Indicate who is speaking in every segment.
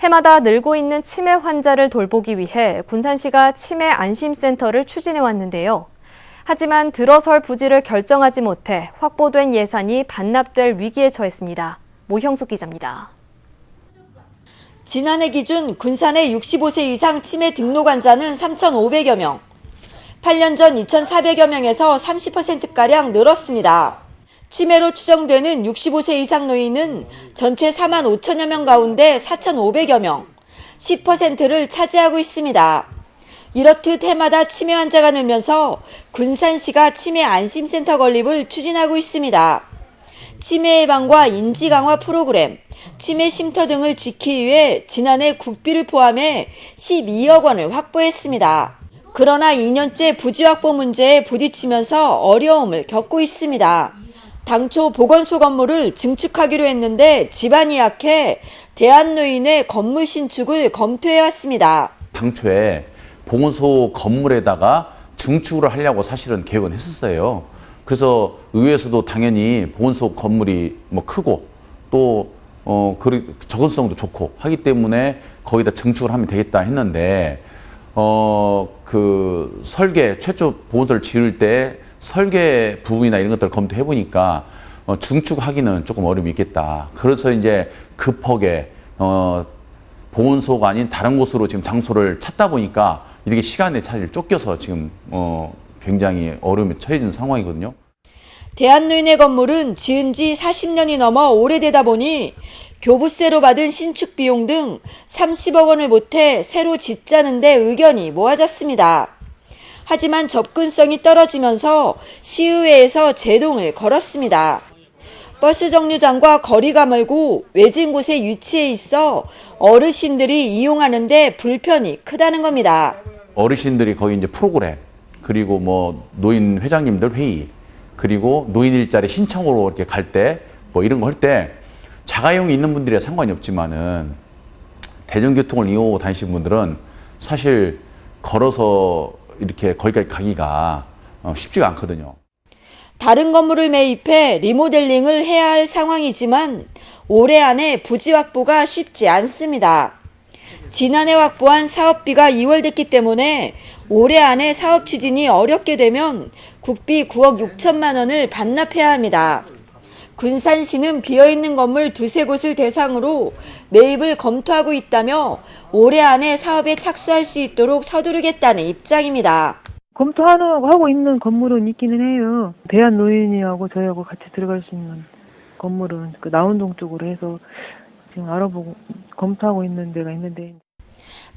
Speaker 1: 해마다 늘고 있는 치매 환자를 돌보기 위해 군산시가 치매 안심센터를 추진해 왔는데요. 하지만 들어설 부지를 결정하지 못해 확보된 예산이 반납될 위기에 처했습니다. 모형숙 기자입니다.
Speaker 2: 지난해 기준 군산의 65세 이상 치매 등록 환자는 3,500여 명, 8년 전 2,400여 명에서 30%가량 늘었습니다. 치매로 추정되는 65세 이상 노인은 전체 4만 5천여 명 가운데 4,500여 명, 10%를 차지하고 있습니다. 이렇듯 해마다 치매 환자가 늘면서 군산시가 치매 안심센터 건립을 추진하고 있습니다. 치매 예방과 인지 강화 프로그램, 치매 쉼터 등을 지키기 위해 지난해 국비를 포함해 12억 원을 확보했습니다. 그러나 2년째 부지 확보 문제에 부딪히면서 어려움을 겪고 있습니다. 당초 보건소 건물을 증축하기로 했는데 지반이 약해 대한노인회 건물 신축을 검토해왔습니다.
Speaker 3: 당초에 보건소 건물에다가 증축을 하려고 사실은 계획은 했었어요. 그래서 의회에서도 당연히 보건소 건물이 크고 또 접근성도 좋고 하기 때문에 거기다 증축을 하면 되겠다 했는데 설계 최초 보건소를 지을 때 설계 부분이나 이런 것들을 검토해 보니까 증축하기는 조금 어려움이 있겠다. 그래서 이제 급하게 보건소가 아닌 다른 곳으로 지금 장소를 찾다 보니까 이렇게 시간에 사실 쫓겨서 지금 굉장히 어려움에 처해진 상황이거든요.
Speaker 2: 대한노인회 건물은 지은 지 40년이 넘어 오래되다 보니 교부세로 받은 신축 비용 등 30억 원을 보태 새로 짓자는데 의견이 모아졌습니다. 하지만 접근성이 떨어지면서 시의회에서 제동을 걸었습니다. 버스 정류장과 거리가 멀고 외진 곳에 위치해 있어 어르신들이 이용하는데 불편이 크다는 겁니다.
Speaker 3: 어르신들이 거의 이제 프로그램, 그리고 노인 회장님들 회의, 그리고 노인 일자리 신청으로 이렇게 갈 때 이런 거 할 때 자가용이 있는 분들이야 상관이 없지만은 대중교통을 이용하고 다니시는 분들은 사실 걸어서 이렇게 거기까지 가기가 쉽지가 않거든요.
Speaker 2: 다른 건물을 매입해 리모델링을 해야 할 상황이지만 올해 안에 부지 확보가 쉽지 않습니다. 지난해 확보한 사업비가 2월 됐기 때문에 올해 안에 사업 추진이 어렵게 되면 국비 9억 6천만 원을 반납해야 합니다. 군산시는 비어있는 건물 두세 곳을 대상으로 매입을 검토하고 있다며 올해 안에 사업에 착수할 수 있도록 서두르겠다는 입장입니다.
Speaker 4: 검토하고 있는 건물은 있기는 해요. 대한노인회하고 저희하고 같이 들어갈 수 있는 건물은 나운동 쪽으로 해서 지금 알아보고 검토하고 있는 데가 있는데.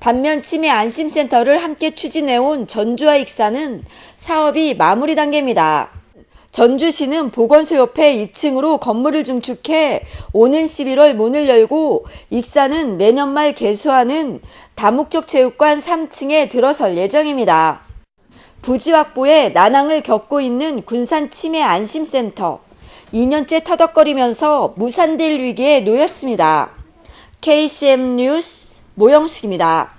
Speaker 2: 반면 치매 안심센터를 함께 추진해온 전주와 익산은 사업이 마무리 단계입니다. 전주시는 보건소 옆에 2층으로 건물을 증축해 오는 11월 문을 열고 익산은 내년 말 개소하는 다목적 체육관 3층에 들어설 예정입니다. 부지 확보에 난항을 겪고 있는 군산 치매 안심센터. 2년째 터덕거리면서 무산될 위기에 놓였습니다. KCM 뉴스 모형식입니다.